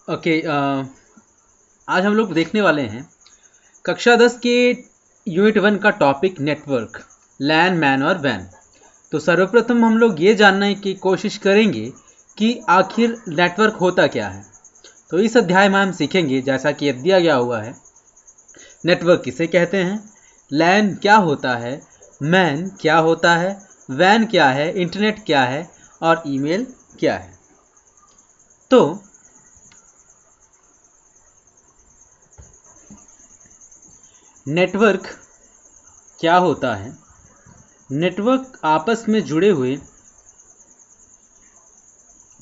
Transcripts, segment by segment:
Okay. आज हम लोग देखने वाले हैं कक्षा 10 के यूनिट 1 का टॉपिक नेटवर्क, लैन, मैन और वैन। तो सर्वप्रथम हम लोग ये जानने की कोशिश करेंगे कि आखिर नेटवर्क होता क्या है। तो इस अध्याय में हम सीखेंगे, जैसा कि दिया गया हुआ है, नेटवर्क किसे कहते हैं, लैन क्या होता है, मैन क्या होता है, वैन क्या है, इंटरनेट क्या है और ईमेल क्या है। तो नेटवर्क क्या होता है? नेटवर्क आपस में जुड़े हुए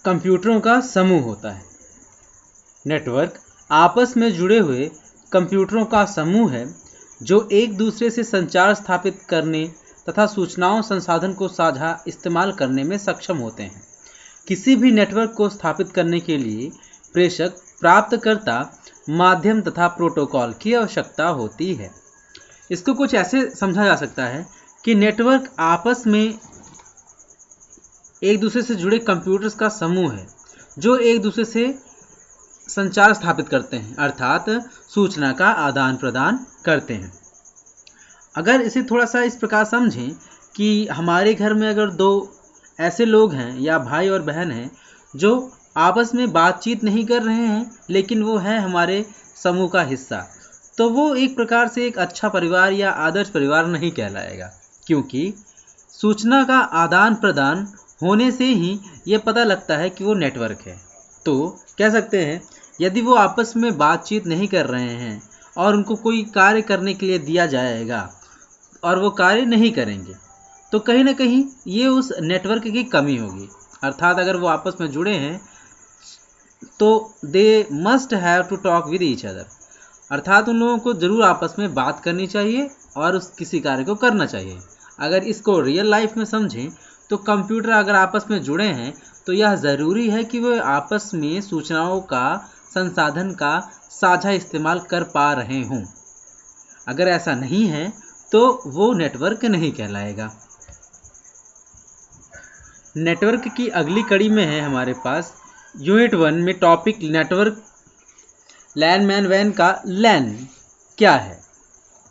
कंप्यूटरों का समूह होता है। नेटवर्क आपस में जुड़े हुए कंप्यूटरों का समूह है जो एक दूसरे से संचार स्थापित करने तथा सूचनाओं संसाधन को साझा इस्तेमाल करने में सक्षम होते हैं। किसी भी नेटवर्क को स्थापित करने के लिए प्रेषक, प्राप्तकर्ता, माध्यम तथा प्रोटोकॉल की आवश्यकता होती है। इसको कुछ ऐसे समझा जा सकता है कि नेटवर्क आपस में एक दूसरे से जुड़े कंप्यूटर्स का समूह है जो एक दूसरे से संचार स्थापित करते हैं, अर्थात सूचना का आदान प्रदान करते हैं। अगर इसे थोड़ा सा इस प्रकार समझें कि हमारे घर में अगर दो ऐसे लोग हैं या भाई और बहन हैं जो आपस में बातचीत नहीं कर रहे हैं, लेकिन वो है हमारे समूह का हिस्सा, तो वो एक प्रकार से एक अच्छा परिवार या आदर्श परिवार नहीं कहलाएगा, क्योंकि सूचना का आदान प्रदान होने से ही ये पता लगता है कि वो नेटवर्क है। तो कह सकते हैं, यदि वो आपस में बातचीत नहीं कर रहे हैं और उनको कोई कार्य करने के लिए दिया जाएगा और वो कार्य नहीं करेंगे, तो कहीं ना कहीं ये उस नेटवर्क की कमी होगी। अर्थात अगर वो आपस में जुड़े हैं तो they must have to talk with each other, अर्थात उन लोगों को ज़रूर आपस में बात करनी चाहिए और उस किसी कार्य को करना चाहिए। अगर इसको रियल लाइफ में समझें तो कंप्यूटर अगर आपस में जुड़े हैं तो यह ज़रूरी है कि वे आपस में सूचनाओं का, संसाधन का साझा इस्तेमाल कर पा रहे हों। अगर ऐसा नहीं है तो वो नेटवर्क नहीं कहलाएगा। नेटवर्क की अगली कड़ी में है हमारे पास यूनिट 1 में टॉपिक नेटवर्क, लैन, मैन, वैन का लैन क्या है।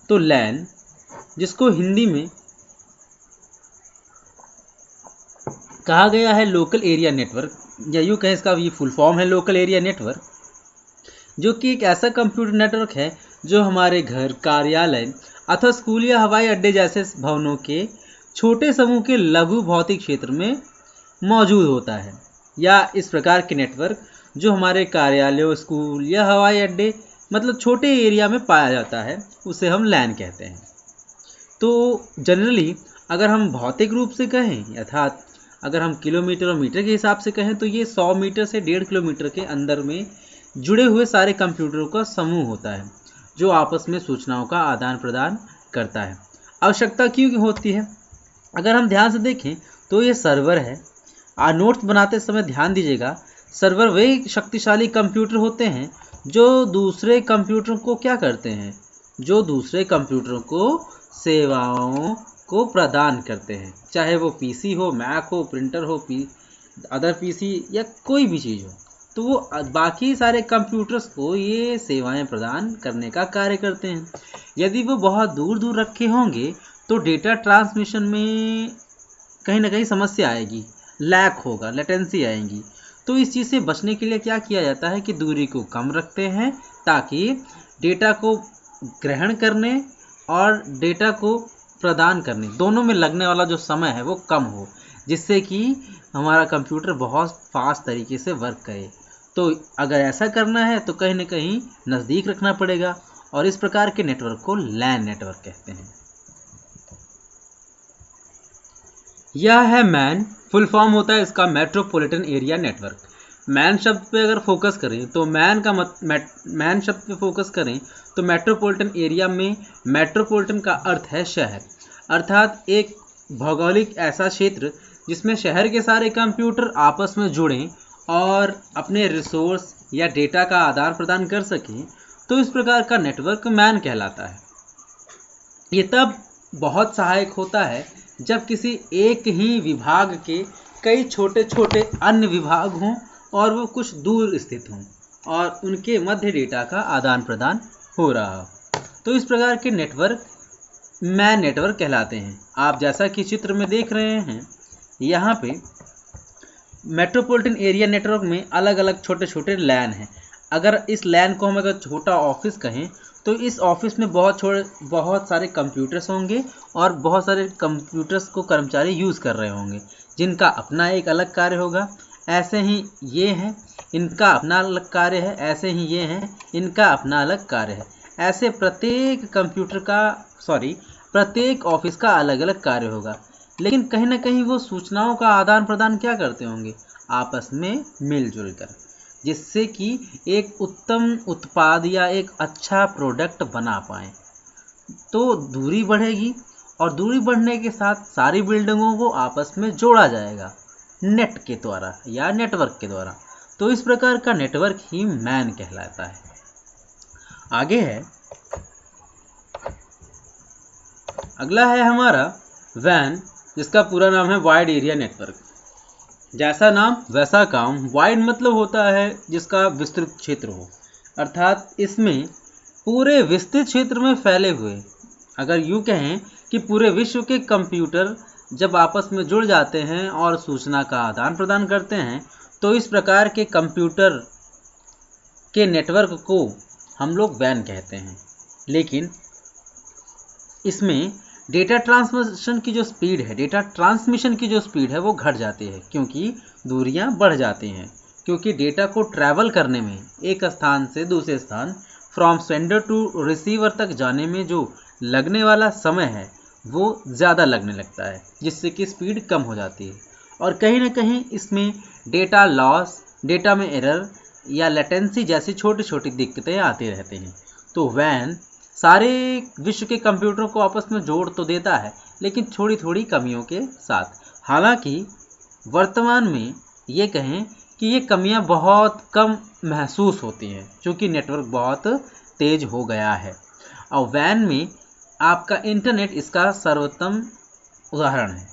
तो लैन, जिसको हिंदी में कहा गया है लोकल एरिया नेटवर्क, या यूँ कहें इसका ये फुल फॉर्म है लोकल एरिया नेटवर्क, जो कि एक ऐसा कंप्यूटर नेटवर्क है जो हमारे घर, कार्यालय अथवा स्कूल या हवाई अड्डे जैसे भवनों के छोटे समूह के लघु भौतिक क्षेत्र में मौजूद होता है। या इस प्रकार के नेटवर्क जो हमारे कार्यालयों, स्कूल या हवाई अड्डे मतलब छोटे एरिया में पाया जाता है, उसे हम लैन कहते हैं। तो जनरली अगर हम भौतिक रूप से कहें, अर्थात अगर हम किलोमीटर और मीटर के हिसाब से कहें, तो ये 100 मीटर से 1.5 किलोमीटर के अंदर में जुड़े हुए सारे कंप्यूटरों का समूह होता है जो आपस में सूचनाओं का आदान प्रदान करता है। आवश्यकता क्यों होती है? अगर हम ध्यान से देखें तो ये सर्वर है। नोट्स बनाते समय ध्यान दीजिएगा, सर्वर वे शक्तिशाली कंप्यूटर होते हैं जो दूसरे कंप्यूटरों को क्या करते हैं, जो दूसरे कंप्यूटरों को सेवाओं को प्रदान करते हैं, चाहे वो पीसी हो, मैक हो, प्रिंटर हो, अदर पीसी या कोई भी चीज़ हो, तो वो बाकी सारे कंप्यूटर्स को ये सेवाएं प्रदान करने का कार्य करते हैं। यदि वो बहुत दूर दूर रखे होंगे तो डेटा ट्रांसमिशन में कहीं ना कहीं समस्या आएगी, लैक होगा, लेटेंसी आएगी। तो इस चीज़ से बचने के लिए क्या किया जाता है कि दूरी को कम रखते हैं ताकि डेटा को ग्रहण करने और डेटा को प्रदान करने दोनों में लगने वाला जो समय है वो कम हो, जिससे कि हमारा कंप्यूटर बहुत फास्ट तरीके से वर्क करे। तो अगर ऐसा करना है तो कहीं ना कहीं नज़दीक रखना पड़ेगा और इस प्रकार के नेटवर्क को लैन नेटवर्क कहते हैं। यह है मैन, फुल फॉर्म होता है इसका मेट्रोपॉलिटन एरिया नेटवर्क। मैन शब्द पे अगर फोकस करें तो मैन शब्द पे फोकस करें तो मेट्रोपॉलिटन एरिया में मेट्रोपॉलिटन का अर्थ है शहर, अर्थात एक भौगोलिक ऐसा क्षेत्र जिसमें शहर के सारे कंप्यूटर आपस में जुड़ें और अपने रिसोर्स या डेटा का आदान प्रदान कर सकें। तो इस प्रकार का नेटवर्क मैन कहलाता है। ये तब बहुत सहायक होता है जब किसी एक ही विभाग के कई छोटे छोटे अन्य विभाग हों और वो कुछ दूर स्थित हों। और उनके मध्य डेटा का आदान प्रदान हो रहा हो। तो इस प्रकार के नेटवर्क मैन नेटवर्क कहलाते हैं। आप जैसा कि चित्र में देख रहे हैं, यहाँ पे मेट्रोपॉलिटन एरिया नेटवर्क में अलग अलग छोटे छोटे लैन हैं। अगर इस लैन को हम अगर छोटा ऑफिस कहें तो इस ऑफिस में बहुत सारे कंप्यूटर्स होंगे और बहुत सारे कंप्यूटर्स को कर्मचारी यूज़ कर रहे होंगे, जिनका अपना एक अलग कार्य होगा। ऐसे ही ये हैं, इनका अपना अलग कार्य है। ऐसे ही ये हैं, इनका अपना अलग कार्य है। ऐसे प्रत्येक ऑफिस का अलग अलग कार्य होगा, लेकिन कहीं ना कहीं वो सूचनाओं का आदान प्रदान क्या करते होंगे, आपस में मिलजुल कर, जिससे कि एक उत्तम उत्पाद या एक अच्छा प्रोडक्ट बना पाएँ। तो दूरी बढ़ेगी और दूरी बढ़ने के साथ सारी बिल्डिंगों को आपस में जोड़ा जाएगा नेट के द्वारा या नेटवर्क के द्वारा। तो इस प्रकार का नेटवर्क ही मैन कहलाता है। आगे है, अगला है हमारा वैन, जिसका पूरा नाम है वाइड एरिया नेटवर्क। जैसा नाम वैसा काम। वाइड मतलब होता है जिसका विस्तृत क्षेत्र हो, अर्थात इसमें पूरे विस्तृत क्षेत्र में फैले हुए, अगर यूँ कहें कि पूरे विश्व के कंप्यूटर जब आपस में जुड़ जाते हैं और सूचना का आदान प्रदान करते हैं, तो इस प्रकार के कंप्यूटर के नेटवर्क को हम लोग वैन कहते हैं। लेकिन इसमें डेटा ट्रांसमिशन की जो स्पीड है वो घट जाती है, क्योंकि दूरियां बढ़ जाती हैं। क्योंकि डेटा को ट्रैवल करने में, एक स्थान से दूसरे स्थान, फ्रॉम सेंडर टू रिसीवर तक जाने में जो लगने वाला समय है वो ज़्यादा लगने लगता है, जिससे कि स्पीड कम हो जाती है। और कहीं ना कहीं इसमें डेटा लॉस, डेटा में एरर या लेटेंसी जैसी छोटी छोटी दिक्कतें आती रहती हैं। तो वैन सारे विश्व के कंप्यूटरों को आपस में जोड़ तो देता है, लेकिन थोड़ी थोड़ी कमियों के साथ। हालांकि वर्तमान में ये कहें कि ये कमियां बहुत कम महसूस होती हैं, क्योंकि नेटवर्क बहुत तेज हो गया है। और वैन में आपका इंटरनेट इसका सर्वोत्तम उदाहरण है।